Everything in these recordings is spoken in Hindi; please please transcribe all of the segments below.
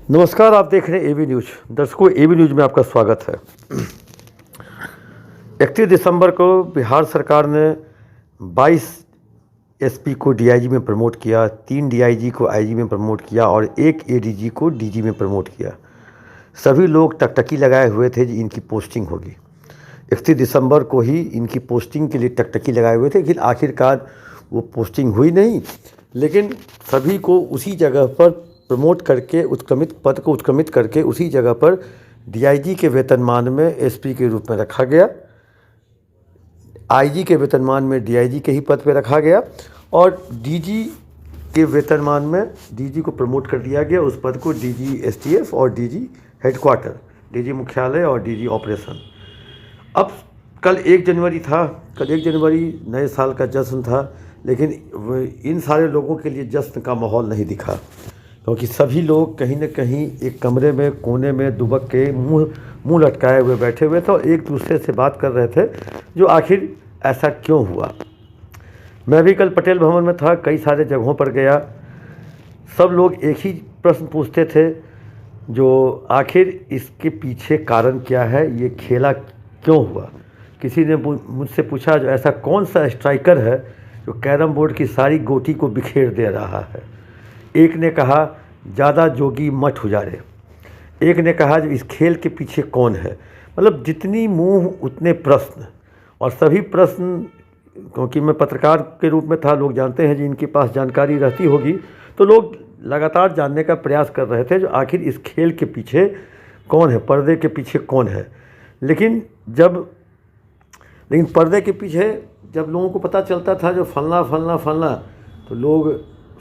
नमस्कार, आप देख रहे हैं एबी न्यूज। दर्शकों, एबी न्यूज में आपका स्वागत है। 31 दिसंबर को बिहार सरकार ने 22 एसपी को डीआईजी में प्रमोट किया, 3 डीआईजी को आईजी में प्रमोट किया और 1 एडीजी को डीजी में प्रमोट किया। सभी लोग टकटकी लगाए हुए थे कि इनकी पोस्टिंग होगी। 31 दिसंबर को ही इनकी पोस्टिंग के लिए टकटकी लगाए हुए थे, लेकिन आखिरकार वो पोस्टिंग हुई नहीं। लेकिन सभी को उसी जगह पर प्रमोट करके पद को उत्क्रमित करके उसी जगह पर डीआईजी के वेतनमान में एसपी के रूप में रखा गया, आईजी के वेतनमान में डीआईजी के ही पद पे रखा गया और डीजी के वेतनमान में डीजी को प्रमोट कर दिया गया। उस पद को डीजी एसटीएफ और डीजी हेडक्वार्टर, डीजी मुख्यालय और डीजी ऑपरेशन। अब कल 1 जनवरी था, कल 1 जनवरी नए साल का जश्न था, लेकिन इन सारे लोगों के लिए जश्न का माहौल नहीं दिखा, क्योंकि सभी लोग कहीं न कहीं एक कमरे में कोने में दुबक के मुंह लटकाए हुए बैठे हुए थे और एक दूसरे से बात कर रहे थे जो आखिर ऐसा क्यों हुआ। मैं भी कल पटेल भवन में था, कई सारे जगहों पर गया। सब लोग एक ही प्रश्न पूछते थे, जो आखिर इसके पीछे कारण क्या है, ये खेला क्यों हुआ। किसी ने मुझसे पूछा, जो ऐसा कौन सा स्ट्राइकर है जो कैरम बोर्ड की सारी गोटी को बिखेर दे रहा है। एक ने कहा, ज़्यादा जोगी मठ उजारे। एक ने कहा, जो इस खेल के पीछे कौन है। मतलब जितनी मुंह उतने प्रश्न, और सभी प्रश्न, क्योंकि मैं पत्रकार के रूप में था, लोग जानते हैं जिनके पास जानकारी रहती होगी, तो लोग लगातार जानने का प्रयास कर रहे थे जो आखिर इस खेल के पीछे कौन है, पर्दे के पीछे कौन है। लेकिन पर्दे के पीछे जब लोगों को पता चलता था जो फलना फलना फलना, तो लोग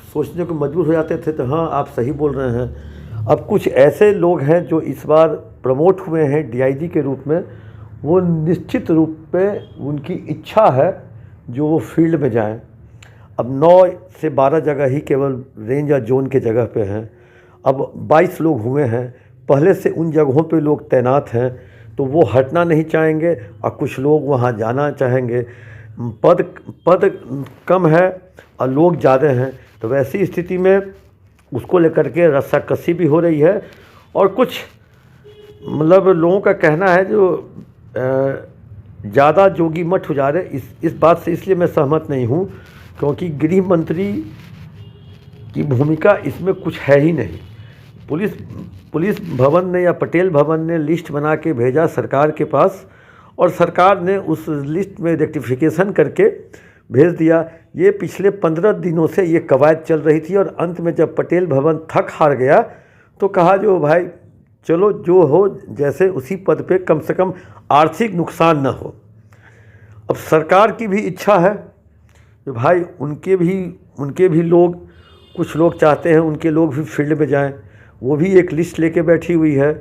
सोचने को मजबूर हो जाते थे, तो हाँ, आप सही बोल रहे हैं। अब कुछ ऐसे लोग हैं जो इस बार प्रमोट हुए हैं डीआईजी के रूप में, वो निश्चित रूप पे उनकी इच्छा है जो वो फील्ड में जाएं। अब 9 से 12 जगह ही केवल रेंज या जोन के जगह पे हैं। अब 22 लोग हुए हैं, पहले से उन जगहों पे लोग तैनात हैं, तो वो हटना नहीं चाहेंगे और कुछ लोग वहाँ जाना चाहेंगे। पद कम है और लोग ज़्यादा हैं, तो वैसी स्थिति में उसको लेकर के रस्साकसी भी हो रही है। और कुछ मतलब लोगों का कहना है जो ज़्यादा जोगी मठ उजारे, इस बात से इसलिए मैं सहमत नहीं हूँ, क्योंकि गृह मंत्री की भूमिका इसमें कुछ है ही नहीं। पुलिस भवन ने या पटेल भवन ने लिस्ट बना के भेजा सरकार के पास, और सरकार ने उस लिस्ट में रेक्टिफिकेशन करके भेज दिया। ये पिछले 15 दिनों से ये कवायद चल रही थी, और अंत में जब पटेल भवन थक हार गया तो कहा, जो भाई चलो जो हो, जैसे उसी पद पे कम से कम आर्थिक नुकसान न हो। अब सरकार की भी इच्छा है कि भाई उनके भी लोग, कुछ लोग चाहते हैं उनके लोग भी फील्ड में जाएं, वो भी एक लिस्ट लेके बैठी हुई है।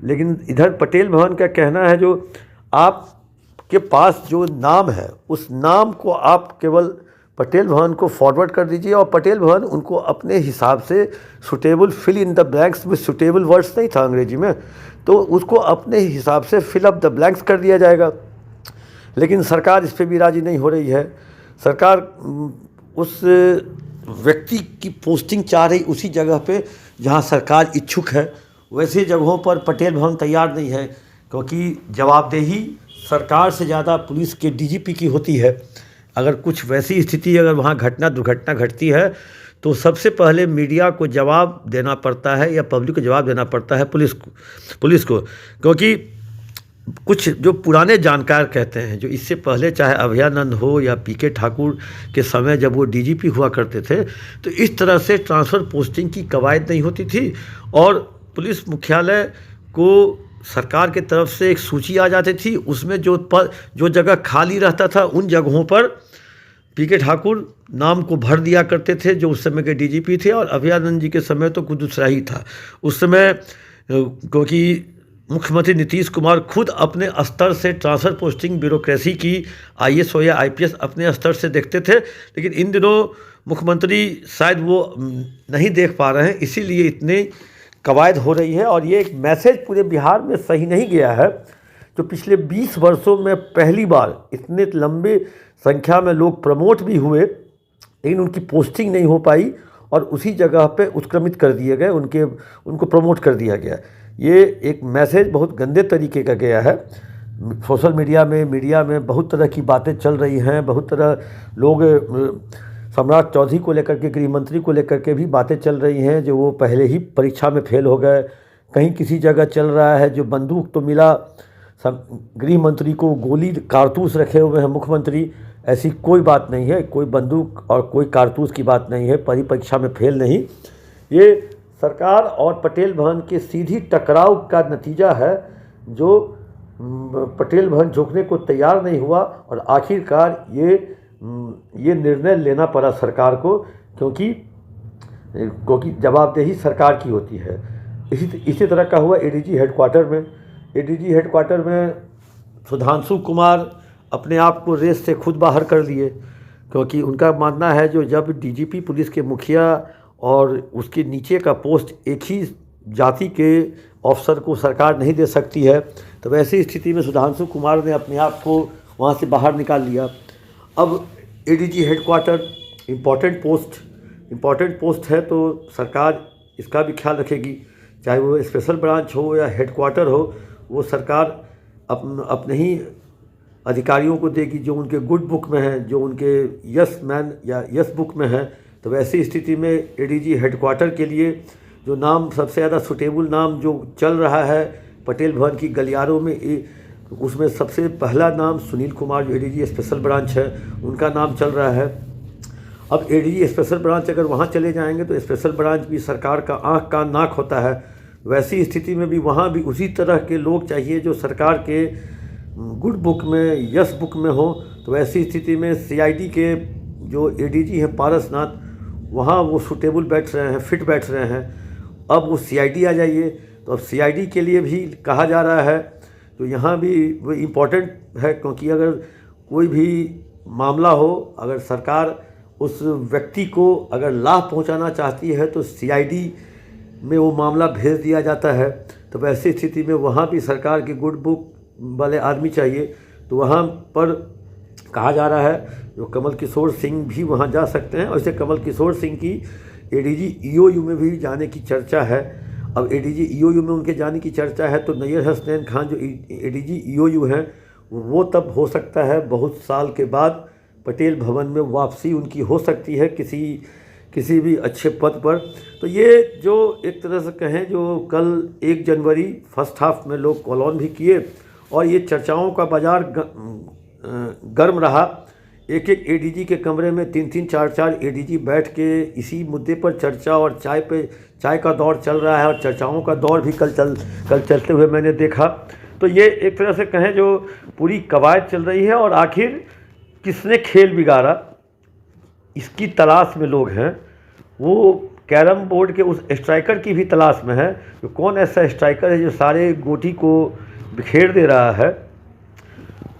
लेकिन इधर पटेल भवन का कहना है, जो आपके पास जो नाम है उस नाम को आप केवल पटेल भवन को फॉरवर्ड कर दीजिए, और पटेल भवन उनको अपने हिसाब से suitable, fill in the blanks में सुटेबल वर्ड्स नहीं था अंग्रेजी में, तो उसको अपने हिसाब से फिल अप द ब्लैंक्स कर दिया जाएगा। लेकिन सरकार इस पर भी राज़ी नहीं हो रही है। सरकार उस व्यक्ति की पोस्टिंग चाह रही उसी जगह पे जहां सरकार इच्छुक है, वैसे जगहों पर पटेल भवन तैयार नहीं है, क्योंकि जवाबदेही सरकार से ज़्यादा पुलिस के डीजीपी की होती है। अगर कुछ वैसी स्थिति अगर वहाँ दुर्घटना घटती है, तो सबसे पहले मीडिया को जवाब देना पड़ता है या पब्लिक को जवाब देना पड़ता है पुलिस को। क्योंकि कुछ जो पुराने जानकार कहते हैं, जो इससे पहले चाहे अभयानंद हो या पीके ठाकुर के समय जब वो डीजीपी हुआ करते थे, तो इस तरह से ट्रांसफ़र पोस्टिंग की कवायद नहीं होती थी, और पुलिस मुख्यालय को सरकार की तरफ से एक सूची आ जाती थी, उसमें जो जगह खाली रहता था उन जगहों पर पीके ठाकुर नाम को भर दिया करते थे, जो उस समय के डीजीपी थे। और अभयानंद जी के समय तो कुछ दूसरा ही था उस समय, क्योंकि मुख्यमंत्री नीतीश कुमार खुद अपने स्तर से ट्रांसफ़र पोस्टिंग ब्यूरोक्रेसी की, आईएएस हो या आईपीएस, अपने स्तर से देखते थे। लेकिन इन दिनों मुख्यमंत्री शायद वो नहीं देख पा रहे हैं, इसीलिए इतने कवायद हो रही है। और ये एक मैसेज पूरे बिहार में सही नहीं गया है, जो पिछले 20 वर्षों में पहली बार इतने लंबे संख्या में लोग प्रमोट भी हुए, लेकिन उनकी पोस्टिंग नहीं हो पाई, और उसी जगह पे उत्क्रमित कर दिए गए, उनको प्रमोट कर दिया गया। ये एक मैसेज बहुत गंदे तरीके का गया है। सोशल मीडिया में बहुत तरह की बातें चल रही हैं, बहुत तरह लोग सम्राट चौधरी को लेकर के, गृह मंत्री को लेकर के भी बातें चल रही हैं जो वो पहले ही परीक्षा में फेल हो गए। कहीं किसी जगह चल रहा है जो बंदूक तो मिला, गृह मंत्री को गोली कारतूस रखे हुए हैं मुख्यमंत्री। ऐसी कोई बात नहीं है, कोई बंदूक और कोई कारतूस की बात नहीं है, परीक्षा में फेल नहीं। ये सरकार और पटेल भवन के सीधी टकराव का नतीजा है जो पटेल भवन झुकने को तैयार नहीं हुआ और आखिरकार ये निर्णय लेना पड़ा सरकार को, क्योंकि जवाबदेही सरकार की होती है। इसी तरह का हुआ एडीजी हेडक्वार्टर में सुधांशु कुमार अपने आप को रेस से खुद बाहर कर लिए, क्योंकि उनका मानना है जो जब डीजीपी पुलिस के मुखिया और उसके नीचे का पोस्ट एक ही जाति के ऑफिसर को सरकार नहीं दे सकती है, तो वैसी स्थिति में सुधांशु कुमार ने अपने आप को वहाँ से बाहर निकाल लिया। अब एडीजी हेडक्वार्टर इम्पॉर्टेंट पोस्ट है, तो सरकार इसका भी ख्याल रखेगी, चाहे वो स्पेशल ब्रांच हो या हेडक्वार्टर हो, वो सरकार अपने ही अधिकारियों को देगी जो उनके गुड बुक में है, जो उनके यस मैन या यस बुक में है। तो वैसी स्थिति में एडीजी हेडक्वार्टर के लिए जो नाम सबसे ज़्यादा सुटेबल नाम जो चल रहा है पटेल भवन की गलियारों में, उसमें सबसे पहला नाम सुनील कुमार जो एडीजी स्पेशल ब्रांच है उनका नाम चल रहा है। अब एडीजी स्पेशल ब्रांच अगर वहाँ चले जाएंगे तो स्पेशल ब्रांच भी सरकार का आँख कान नाक होता है। वैसी स्थिति में भी वहाँ भी उसी तरह के लोग चाहिए जो सरकार के गुड बुक में, यस बुक में हो। तो वैसी स्थिति में सीआईडी के जो एडीजी हैं पारसनाथ, वहाँ वो सूटेबल बैठ रहे हैं, फिट बैठ रहे हैं। अब वो सीआईडी आ जाइए, तो अब सीआईडी के लिए भी कहा जा रहा है, तो यहाँ भी वो इम्पोर्टेंट है, क्योंकि अगर कोई भी मामला हो, अगर सरकार उस व्यक्ति को अगर लाभ पहुँचाना चाहती है तो सीआईडी में वो मामला भेज दिया जाता है। तो वैसी स्थिति में वहाँ भी सरकार की गुड बुक वाले आदमी चाहिए, तो वहाँ पर कहा जा रहा है जो कमल किशोर सिंह भी वहाँ जा सकते हैं। वैसे कमल किशोर सिंह की एडीजी ईओयू में भी जाने की चर्चा है। अब एडीजी ईओयू में उनके जाने की चर्चा है, तो नैयर हसनैन खान जो एडीजी ईओयू हैं वो तब हो सकता है बहुत साल के बाद पटेल भवन में वापसी उनकी हो सकती है किसी भी अच्छे पद पर। तो ये जो एक तरह से कहें जो कल 1 जनवरी फर्स्ट हाफ में लोग कॉल ऑन भी किए और ये चर्चाओं का बाज़ार गर्म रहा। एक एडीजी के कमरे में 3-3, 4-4 एडीजी बैठ के इसी मुद्दे पर चर्चा और चाय का दौर चल रहा है और चर्चाओं का दौर भी कल चलते हुए मैंने देखा। तो ये एक तरह से कहें जो पूरी कवायद चल रही है और आखिर किसने खेल बिगाड़ा इसकी तलाश में लोग हैं। वो कैरम बोर्ड के उस स्ट्राइकर की भी तलाश में है, तो कौन ऐसा स्ट्राइकर है जो सारे गोटी को बिखेर दे रहा है।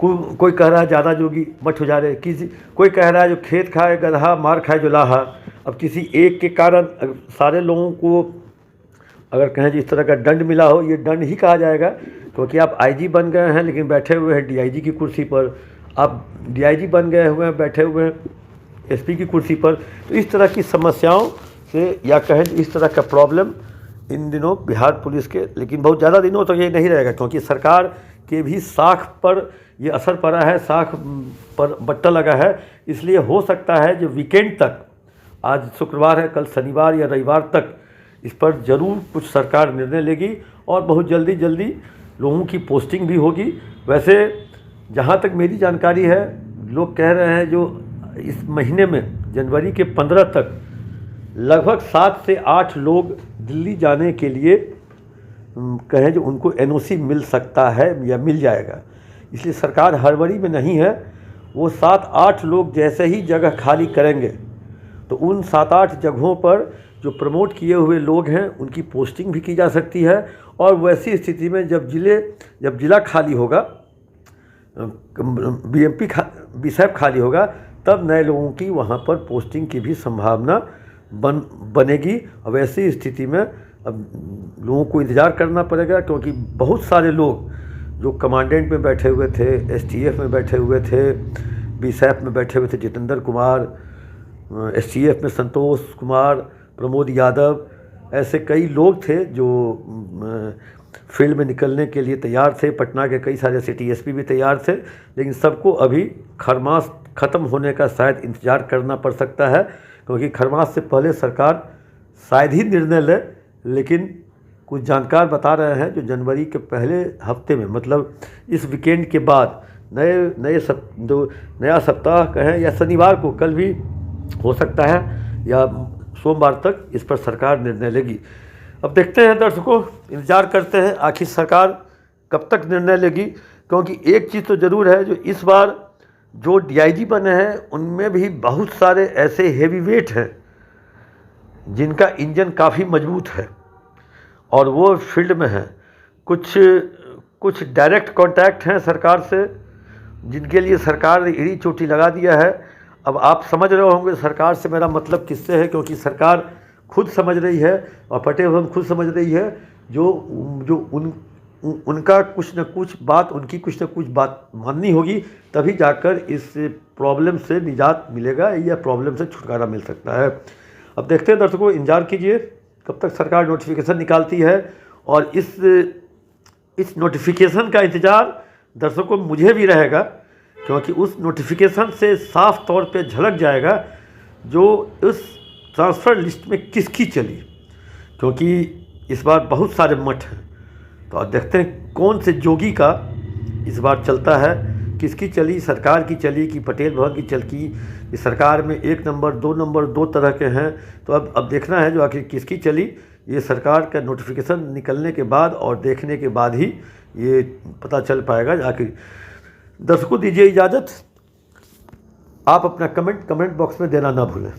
कोई कह रहा है ज़्यादा जोगी मठ उजारे, कोई कह रहा है जो खेत खाए गधा मार खाए जो लाहा। अब किसी एक के कारण सारे लोगों को अगर कहें जिस तरह का दंड मिला हो, ये दंड ही कहा जाएगा, क्योंकि आप आईजी बन गए हैं लेकिन बैठे हुए हैं डीआईजी की कुर्सी पर, आप डीआईजी बन गए हुए हैं बैठे हुए हैं एसपी की कुर्सी पर। तो इस तरह की समस्याओं से या कहें इस तरह का प्रॉब्लम इन दिनों बिहार पुलिस के, लेकिन बहुत ज़्यादा दिनों तो ये नहीं रहेगा, क्योंकि सरकार के भी साख पर ये असर पड़ा है, साख पर बट्टा लगा है। इसलिए हो सकता है जो वीकेंड तक, आज शुक्रवार है, कल शनिवार या रविवार तक इस पर ज़रूर कुछ सरकार निर्णय लेगी और बहुत जल्दी लोगों की पोस्टिंग भी होगी। वैसे जहाँ तक मेरी जानकारी है, लोग कह रहे हैं जो इस महीने में जनवरी के 15 तक लगभग 7 से 8 लोग दिल्ली जाने के लिए कहें जो उनको एनओसी मिल सकता है या मिल जाएगा। इसलिए सरकार हड़बड़ी में नहीं है। वो 7-8 लोग जैसे ही जगह खाली करेंगे तो उन 7-8 जगहों पर जो प्रमोट किए हुए लोग हैं उनकी पोस्टिंग भी की जा सकती है। और वैसी स्थिति में जब जिला खाली होगा, बीएमपी खाली होगा, तब नए लोगों की वहाँ पर पोस्टिंग की भी संभावना बनेगी। और वैसी स्थिति में अब लोगों को इंतज़ार करना पड़ेगा, क्योंकि बहुत सारे लोग जो कमांडेंट में बैठे हुए थे, एसटीएफ में बैठे हुए थे, बीएसएफ में बैठे हुए थे जितेंद्र कुमार, एसटीएफ में संतोष कुमार, प्रमोद यादव, ऐसे कई लोग थे जो फील्ड में निकलने के लिए तैयार थे। पटना के कई सारे सिटी एसपी भी तैयार थे, लेकिन सबको अभी खरमास ख़त्म होने का शायद इंतज़ार करना पड़ सकता है, क्योंकि खरमास से पहले सरकार शायद ही निर्णय ले। लेकिन कुछ जानकार बता रहे हैं जो जनवरी के पहले हफ्ते में, मतलब इस वीकेंड के बाद नया सप्ताह कहें या शनिवार को, कल भी हो सकता है या सोमवार तक इस पर सरकार निर्णय लेगी। अब देखते हैं दर्शकों, इंतज़ार करते हैं आखिर सरकार कब तक निर्णय लेगी, क्योंकि एक चीज़ तो ज़रूर है, जो इस बार जो डीआईजी बने हैं उनमें भी बहुत सारे ऐसे हेवीवेट हैं जिनका इंजन काफ़ी मजबूत है और वो फील्ड में हैं। कुछ डायरेक्ट कांटेक्ट हैं सरकार से, जिनके लिए सरकार ने एड़ी चोटी लगा दिया है। अब आप समझ रहे होंगे सरकार से मेरा मतलब किससे है, क्योंकि सरकार खुद समझ रही है और पटेल भवन खुद समझ रही है उनका कुछ न कुछ बात, उनकी कुछ न कुछ बात माननी होगी, तभी जाकर इस प्रॉब्लम से निजात मिलेगा या प्रॉब्लम से छुटकारा मिल सकता है। अब देखते हैं दर्शकों, इंतजार कीजिए कब तक सरकार नोटिफिकेशन निकालती है। और इस नोटिफिकेशन का इंतज़ार दर्शकों मुझे भी रहेगा, क्योंकि उस नोटिफिकेशन से साफ तौर पे झलक जाएगा जो उस ट्रांसफ़र लिस्ट में किसकी चली, क्योंकि इस बार बहुत सारे मठ हैं। तो अब देखते हैं कौन से जोगी का इस बार चलता है, किसकी चली, सरकार की चली कि पटेल भवन की चलकी। इस सरकार में 1 नंबर 2 नंबर 2 तरह के हैं, तो अब देखना है जो आखिर किसकी चली। ये सरकार का नोटिफिकेशन निकलने के बाद और देखने के बाद ही ये पता चल पाएगा आखिर। दर्शकों दीजिए इजाज़त, आप अपना कमेंट बॉक्स में देना ना भूलें।